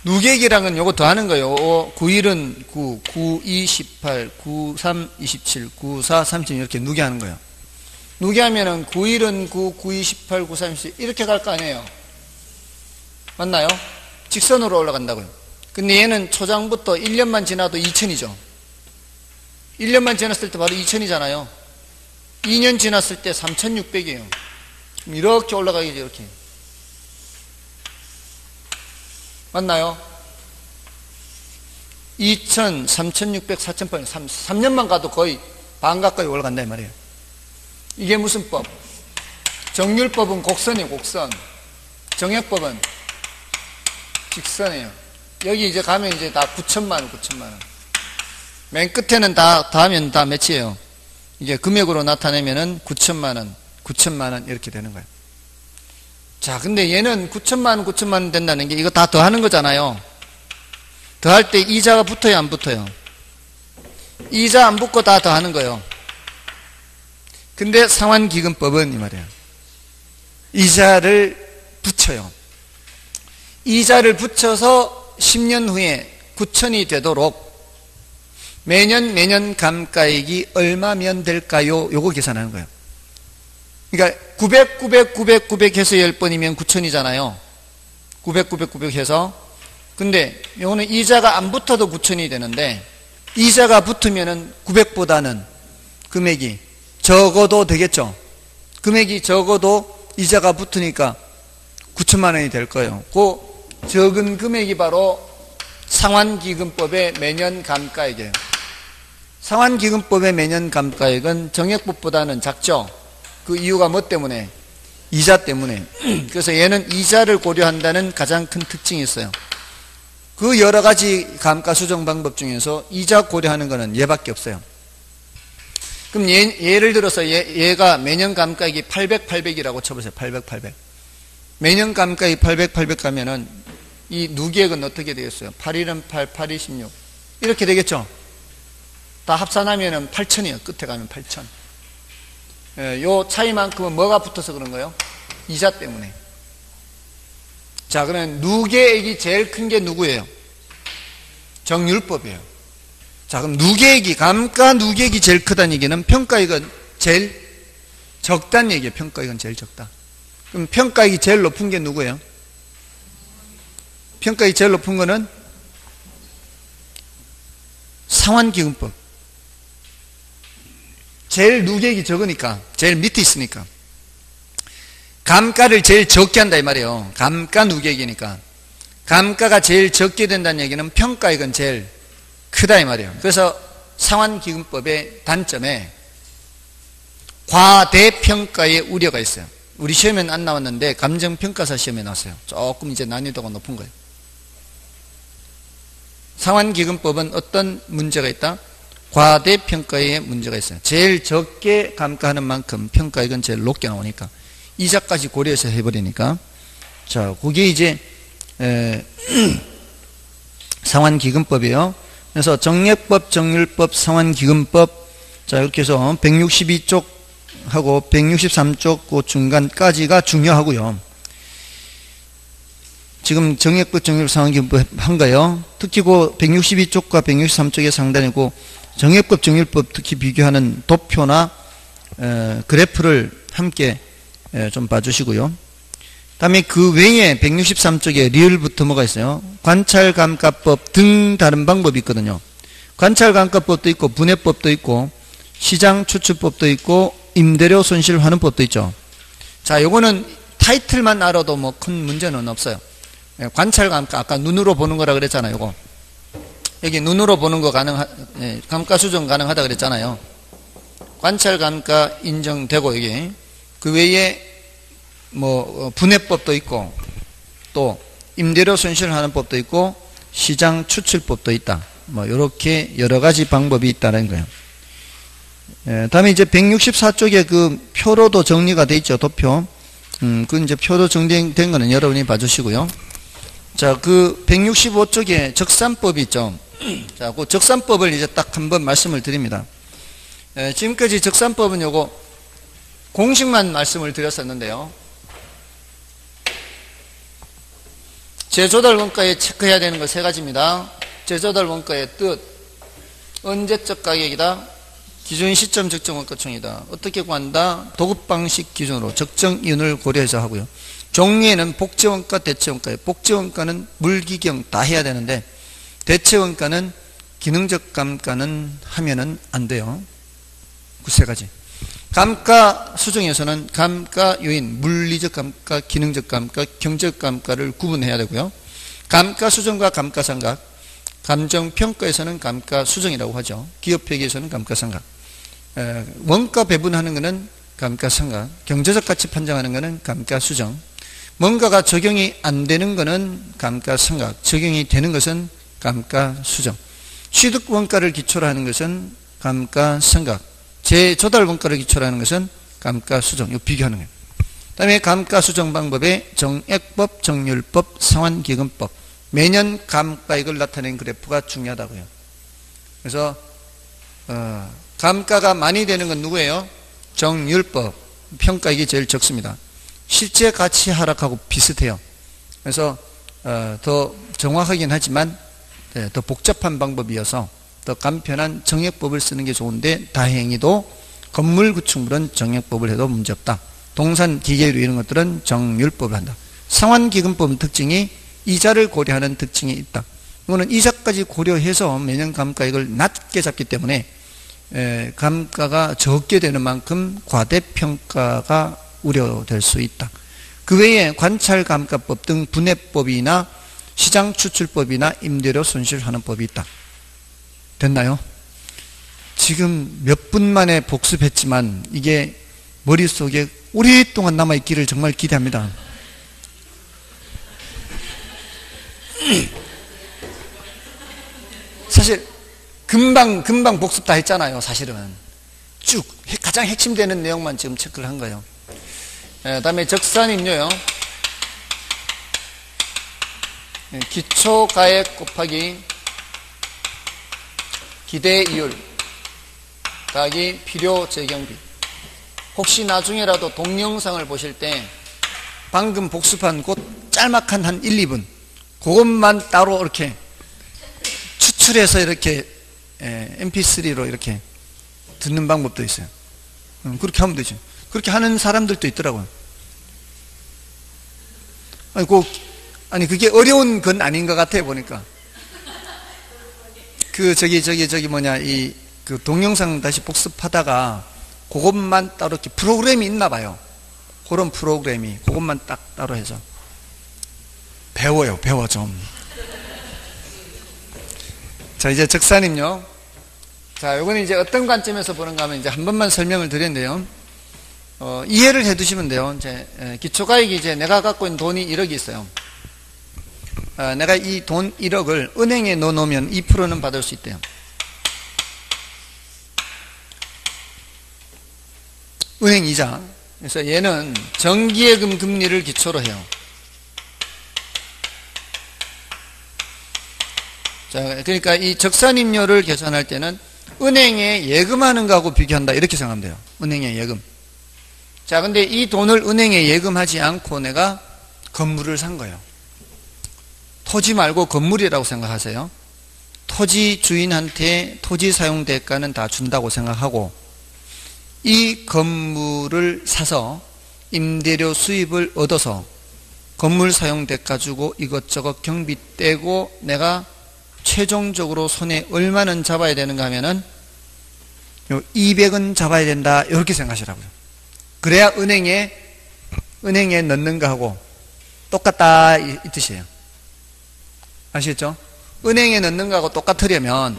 누계액이랑은 요거 더 하는 거예요. 91은 9, 92, 18, 93, 27, 94, 30 이렇게 누계하는 거예요. 누계하면은 91은 9, 92, 18, 93, 27 이렇게 갈 거 아니에요. 맞나요? 직선으로 올라간다고요. 근데 얘는 초장부터 1년만 지나도 2000이죠. 1년만 지났을 때 바로 2000이잖아요. 2년 지났을 때 3600이에요. 이렇게 올라가겠죠, 이렇게. 맞나요? 2000, 3600, 4800, 3년만 가도 거의 반 가까이 올라간다 이 말이에요. 이게 무슨 법? 정률법은 곡선이에요, 곡선. 정액법은 직선이에요. 여기 이제 가면 이제 다 9천만원, 9천만원. 맨 끝에는 다 하면 다 몇이에요? 이게 금액으로 나타내면은 9천만원, 9천만원 이렇게 되는 거예요. 자, 근데 얘는 9천만원, 9천만원 된다는 게 이거 다 더하는 거잖아요. 더할 때 이자가 붙어요, 안 붙어요? 이자 안 붙고 다 더하는 거예요. 근데 상환기금법은 이 말이에요. 이자를 붙여요. 이자를 붙여서 10년 후에 9천이 되도록 매년 감가액이 얼마면 될까요? 요거 계산하는 거예요. 그러니까 900 해서 10번이면 9천이잖아요. 900 해서. 근데 요거는 이자가 안 붙어도 9천이 되는데 이자가 붙으면은 900보다는 금액이 적어도 되겠죠. 금액이 적어도 이자가 붙으니까 9천만 원이 될 거예요. 그 적은 금액이 바로 상환기금법의 매년 감가액이에요. 상환기금법의 매년 감가액은 정액법보다는 작죠. 그 이유가 뭐 때문에? 이자 때문에. 그래서 얘는 이자를 고려한다는 가장 큰 특징이 있어요. 그 여러 가지 감가 수정 방법 중에서 이자 고려하는 거는 얘밖에 없어요. 그럼 예를 들어서 얘가 매년 감가액이 800이라고 쳐보세요. 800. 매년 감가액이 800 가면은 이 누계액은 어떻게 되겠어요? 8일은 8, 8이 16 이렇게 되겠죠. 다 합산하면은 8천이에요. 끝에 가면 8천. 요 차이만큼은 뭐가 붙어서 그런 거예요? 이자 때문에. 자, 그러면 누계액이 제일 큰 게 누구예요? 정율법이에요. 자, 그럼 누계액이, 감가 누계액이 제일 크다는 얘기는 평가액은 제일 적다는 얘기예요. 평가액은 제일 적다. 그럼 평가액이 제일 높은 게 누구예요? 평가액이 제일 높은 거는 상환기금법. 제일 누계액이 적으니까, 제일 밑에 있으니까. 감가를 제일 적게 한다 이 말이에요. 감가 누계액이니까. 감가가 제일 적게 된다는 얘기는 평가액은 제일 크다 이 말이에요. 그래서 상환기금법의 단점에 과대평가의 우려가 있어요. 우리 시험에는 안 나왔는데 감정평가사 시험에 나왔어요. 조금 이제 난이도가 높은 거예요. 상환기금법은 어떤 문제가 있다? 과대평가에 문제가 있어요. 제일 적게 감가하는 만큼 평가액은 제일 높게 나오니까 이자까지 고려해서 해버리니까. 자, 그게 이제 상환기금법이에요. 그래서 정액법, 정률법, 상환기금법, 자 이렇게 해서 162쪽하고 163쪽 그 중간까지가 중요하고요. 지금 정액법, 정률법, 상환기금법 한 거예요. 특히 그 162쪽과 163쪽의 상단이고 정액법, 정률법 특히 비교하는 도표나 그래프를 함께 좀 봐주시고요. 다음에 그 외에 163쪽에 리을부터 뭐가 있어요? 관찰감가법 등 다른 방법이 있거든요. 관찰감가법도 있고 분해법도 있고 시장추출법도 있고 임대료 손실환원법도 있죠. 자, 요거는 타이틀만 알아도 뭐 큰 문제는 없어요. 관찰감가 아까 눈으로 보는 거라 그랬잖아요. 요거 여기 눈으로 보는 거 감가수정 가능하다 그랬잖아요. 관찰감가 인정되고 여기 그 외에 뭐 분해법도 있고 또 임대료 손실환원법도 있고 시장 추출법도 있다. 뭐 이렇게 여러 가지 방법이 있다는 거예요. 다음에 이제 164쪽에 그 표로도 정리가 돼 있죠. 도표. 그 이제 표로 정리된 거는 여러분이 봐주시고요. 자, 그 165쪽에 적산법이 있죠. 자, 그 적산법을 이제 딱 한번 말씀을 드립니다. 지금까지 적산법은 요거 공식만 말씀을 드렸었는데요. 재조달 원가에 체크해야 되는 거 세 가지입니다. 재조달 원가의 뜻, 언제적 가격이다, 기준 시점 적정 원가총이다, 어떻게 구한다, 도급 방식 기준으로 적정 이윤을 고려해서 하고요. 종류에는 복제원가, 대체원가예요. 복제원가는 물기경 다 해야 되는데 대체원가는 기능적 감가는 하면은 안 돼요. 그 세 가지. 감가 수정에서는 감가 요인, 물리적 감가, 기능적 감가, 경제적 감가를 구분해야 되고요. 감가 수정과 감가상각, 감정평가에서는 감가 수정이라고 하죠. 기업회계에서는 감가상각. 원가 배분하는 것은 감가상각, 경제적 가치 판정하는 것은 감가수정, 뭔가가 적용이 안 되는 것은 감가상각, 적용이 되는 것은 감가수정, 취득원가를 기초로 하는 것은 감가상각, 재조달 원가를 기초로 하는 것은 감가수정, 이거 비교하는 거예요. 그 다음에 감가수정 방법에 정액법, 정률법, 상환기금법, 매년 감가액을 나타내는 그래프가 중요하다고요. 그래서 감가가 많이 되는 건 누구예요? 정률법, 평가액이 제일 적습니다. 실제 가치 하락하고 비슷해요. 그래서 더 정확하긴 하지만 더 복잡한 방법이어서 더 간편한 정액법을 쓰는 게 좋은데 다행히도 건물 구축물은 정액법을 해도 문제없다. 동산 기계류 이런 것들은 정률법을 한다. 상환기금법은 특징이 이자를 고려하는 특징이 있다. 이거는 이자까지 고려해서 매년 감가액을 낮게 잡기 때문에 감가가 적게 되는 만큼 과대평가가 우려될 수 있다. 그 외에 관찰감가법 등 분해법이나 시장추출법이나 임대료 손실환원법이 있다. 됐나요? 지금 몇 분 만에 복습했지만 이게 머릿속에 오랫동안 남아있기를 정말 기대합니다. 사실 금방 복습 다 했잖아요. 사실은 쭉 가장 핵심되는 내용만 지금 체크를 한 거예요. 다음에 적산임료요. 기초가액 곱하기 기대이율 더하기 필요재경비. 혹시 나중에라도 동영상을 보실 때 방금 복습한 그 짤막한 한 1, 2분 그것만 따로 이렇게 추출해서 이렇게 mp3로 이렇게 듣는 방법도 있어요. 그렇게 하면 되죠. 그렇게 하는 사람들도 있더라고요. 아니 그게 어려운 건 아닌 것 같아요. 보니까 그 그 동영상 다시 복습하다가 그것만 따로 이렇게 프로그램이 있나 봐요. 그런 프로그램이 그것만 딱 따로 해서 배워 좀. 자, 이제 적산임료. 자, 요거는 이제 어떤 관점에서 보는가 하면 이제 한 번만 설명을 드렸는데요. 이해를 해 두시면 돼요. 이제 기초가액이 이제 내가 갖고 있는 돈이 1억이 있어요. 내가 이 돈 1억을 은행에 넣어 놓으면 2%는 받을 수 있대요. 은행 이자. 그래서 얘는 정기예금 금리를 기초로 해요. 자, 그러니까 이 적산임료를 계산할 때는 은행에 예금하는 거하고 비교한다 이렇게 생각하면 돼요. 은행에 예금. 자, 근데 이 돈을 은행에 예금하지 않고 내가 건물을 산 거예요. 토지 말고 건물이라고 생각하세요. 토지 주인한테 토지 사용 대가는 다 준다고 생각하고 이 건물을 사서 임대료 수입을 얻어서 건물 사용 대가 주고 이것저것 경비 떼고 내가 최종적으로 손에 얼마는 잡아야 되는가 하면은 200은 잡아야 된다 이렇게 생각하시라고요. 그래야 은행에 넣는 거하고 똑같다 이 뜻이에요. 아시겠죠? 은행에 넣는 거하고 똑같으려면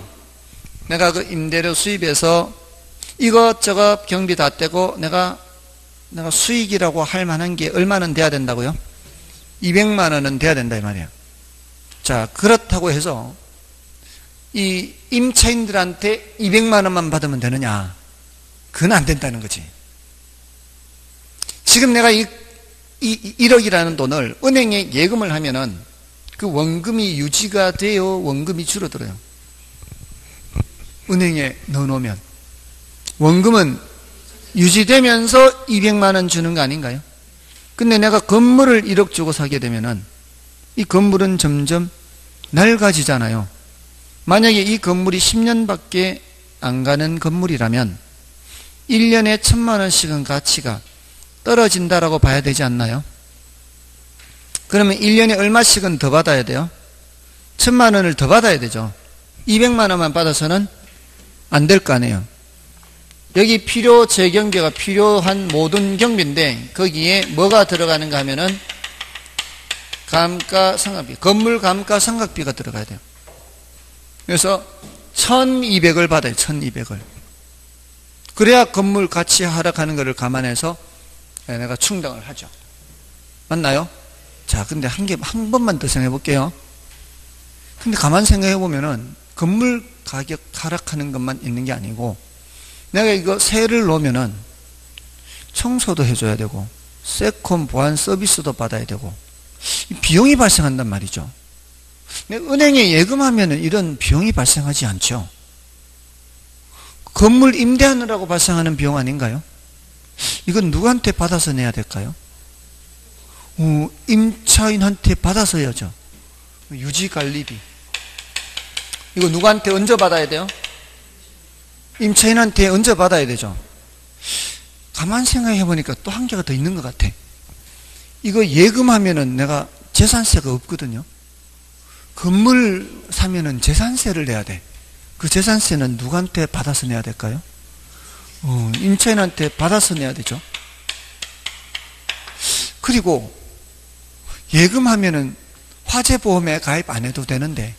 내가 그 임대료 수입에서 이것저것 경비 다 떼고 내가 수익이라고 할 만한 게 얼마는 돼야 된다고요? 200만 원은 돼야 된다 이 말이에요. 자, 그렇다고 해서 이 임차인들한테 200만 원만 받으면 되느냐? 그건 안 된다는 거지. 지금 내가 1억이라는 돈을 은행에 예금을 하면은 그 원금이 유지가 돼요? 원금이 줄어들어요? 은행에 넣어놓으면 원금은 유지되면서 200만 원 주는 거 아닌가요? 근데 내가 건물을 1억 주고 사게 되면은 이 건물은 점점 낡아지잖아요. 만약에 이 건물이 10년밖에 안 가는 건물이라면 1년에 1000만 원씩은 가치가 떨어진다라고 봐야 되지 않나요? 그러면 1년에 얼마씩은 더 받아야 돼요? 1000만 원을 더 받아야 되죠. 200만 원만 받아서는 안 될 거 아니에요. 여기 필요 재경비가 필요한 모든 경비인데 거기에 뭐가 들어가는가 하면은 감가상각비, 건물 감가상각비가 들어가야 돼요. 그래서 1200을 받아요. 1200을. 그래야 건물 가치 하락하는 것을 감안해서 내가 충당을 하죠. 맞나요? 자, 근데 한 번만 더 생각해 볼게요. 근데 가만 생각해 보면은 건물 가격 하락하는 것만 있는 게 아니고 내가 이거 세를 놓으면은 청소도 해줘야 되고 세컨 보안 서비스도 받아야 되고 비용이 발생한단 말이죠. 은행에 예금하면은 이런 비용이 발생하지 않죠. 건물 임대하느라고 발생하는 비용 아닌가요? 이건 누구한테 받아서 내야 될까요? 임차인한테 받아서 해야죠. 유지관리비. 이거 누구한테 얹어 받아야 돼요? 임차인한테 얹어 받아야 되죠. 가만 생각해 보니까 또 한계가 더 있는 것 같아. 이거 예금하면은 내가 재산세가 없거든요. 건물 사면은 재산세를 내야 돼. 그 재산세는 누구한테 받아서 내야 될까요? 임차인한테 받아서 내야 되죠. 그리고 예금하면은 화재보험에 가입 안 해도 되는데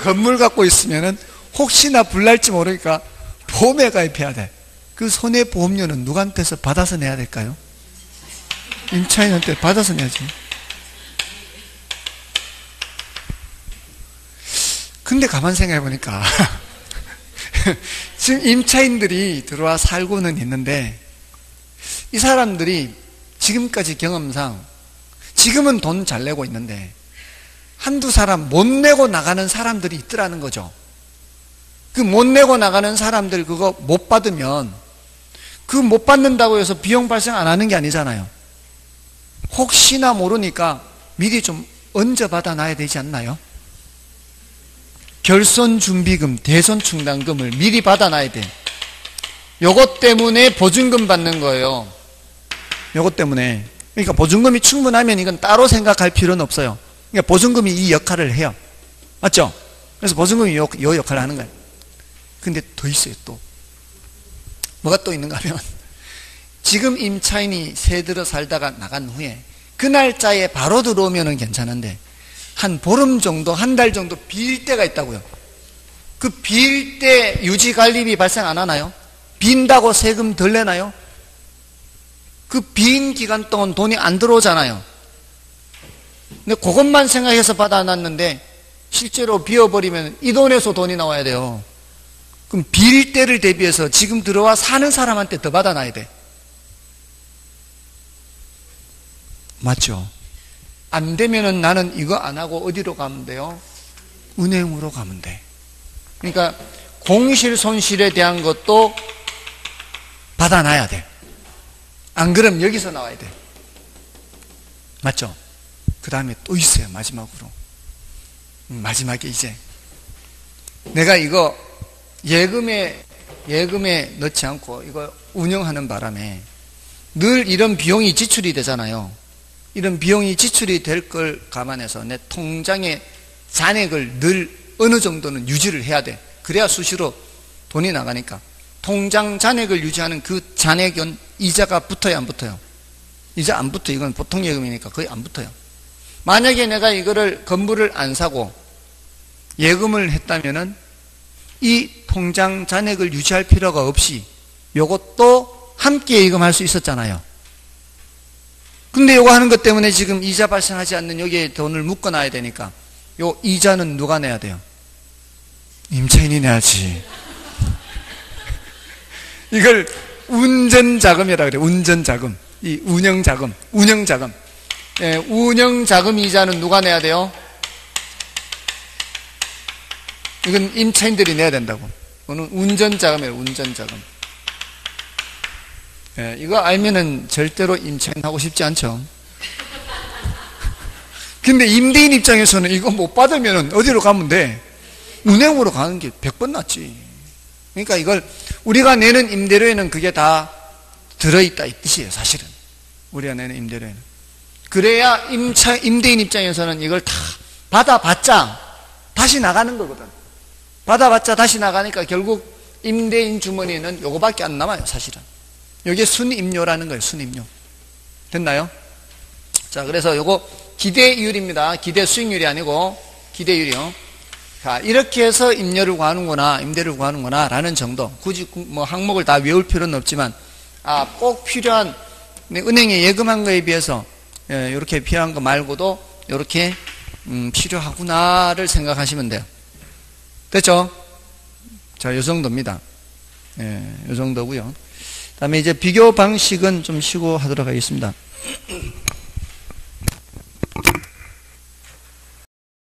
건물 갖고 있으면은 혹시나 불날지 모르니까 보험에 가입해야 돼. 그 손해보험료는 누구한테서 받아서 내야 될까요? 임차인한테 받아서 내야지. 근데 가만 생각해 보니까 지금 임차인들이 들어와 살고는 있는데 이 사람들이 지금까지 경험상 지금은 돈 잘 내고 있는데 한두 사람 못 내고 나가는 사람들이 있더라는 거죠. 그 못 내고 나가는 사람들 그거 못 받으면 그 못 받는다고 해서 비용 발생 안 하는 게 아니잖아요. 혹시나 모르니까 미리 좀 얹어 받아 놔야 되지 않나요? 결손준비금, 대손충당금을 미리 받아 놔야 돼. 요것 때문에 보증금 받는 거예요. 요것 때문에. 그러니까 보증금이 충분하면 이건 따로 생각할 필요는 없어요. 그러니까 보증금이 이 역할을 해요. 맞죠? 그래서 보증금이 요 역할을 하는 거예요. 근데 더 있어요, 또. 뭐가 또 있는가 하면 지금 임차인이 새 들어 살다가 나간 후에 그 날짜에 바로 들어오면은 괜찮은데 한 보름 정도, 한 달 정도 빌 때가 있다고요. 그 빌 때 유지관리비 발생 안 하나요? 빈다고 세금 덜 내나요? 그 빈 기간 동안 돈이 안 들어오잖아요. 근데 그것만 생각해서 받아놨는데 실제로 비워버리면 이 돈에서 돈이 나와야 돼요. 그럼 빌 때를 대비해서 지금 들어와 사는 사람한테 더 받아놔야 돼. 맞죠? 안 되면은 나는 이거 안 하고 어디로 가면 돼요? 은행으로 가면 돼. 그러니까 공실 손실에 대한 것도 받아놔야 돼. 안 그러면 여기서 나와야 돼. 맞죠? 그 다음에 또 있어요. 마지막으로. 마지막에 이제 내가 이거 예금에 넣지 않고 이거 운영하는 바람에 늘 이런 비용이 지출이 되잖아요. 이런 비용이 지출이 될 걸 감안해서 내 통장에 잔액을 늘 어느 정도는 유지를 해야 돼. 그래야 수시로 돈이 나가니까. 통장 잔액을 유지하는 그 잔액은 이자가 붙어요, 안 붙어요? 이자 안 붙어. 이건 보통 예금이니까 거의 안 붙어요. 만약에 내가 이거를 건물을 안 사고 예금을 했다면은 이 통장 잔액을 유지할 필요가 없이 요것도 함께 예금할 수 있었잖아요. 근데 요거 하는 것 때문에 지금 이자 발생하지 않는 여기에 돈을 묶어놔야 되니까 요 이자는 누가 내야 돼요? 임차인이 내야지. 이걸 운전자금이라 그래요. 운전자금. 이 운영자금. 운영자금. 예, 운영자금 이자는 누가 내야 돼요? 이건 임차인들이 내야 된다고. 이거는 운전자금이에요. 운전자금. 예, 이거 알면은 절대로 임차인 하고 싶지 않죠. 근데 임대인 입장에서는 이거 못 받으면 어디로 가면 돼? 은행으로 가는 게 100번 낫지. 그러니까 이걸 우리가 내는 임대료에는 그게 다 들어있다 이 뜻이에요. 사실은 우리가 내는 임대료에는. 그래야 임대인 입장에서는 이걸 다 받아봤자 다시 나가는 거거든. 받아봤자 다시 나가니까 결국 임대인 주머니에는 요거밖에 안 남아요. 사실은 이게 순임료라는 거예요. 순임료. 됐나요? 자, 그래서 요거 기대이율입니다. 기대 수익률이 아니고 기대이율이요. 자, 이렇게 해서 임대를 구하는구나 라는 정도. 굳이 뭐 항목을 다 외울 필요는 없지만 꼭 필요한 은행에 예금한 거에 비해서 이렇게 필요한 거 말고도 이렇게 필요하구나를 생각하시면 돼요. 됐죠? 자, 요 정도입니다. 요 정도고요. 다음에 이제 비교 방식은 좀 쉬고 하도록 하겠습니다.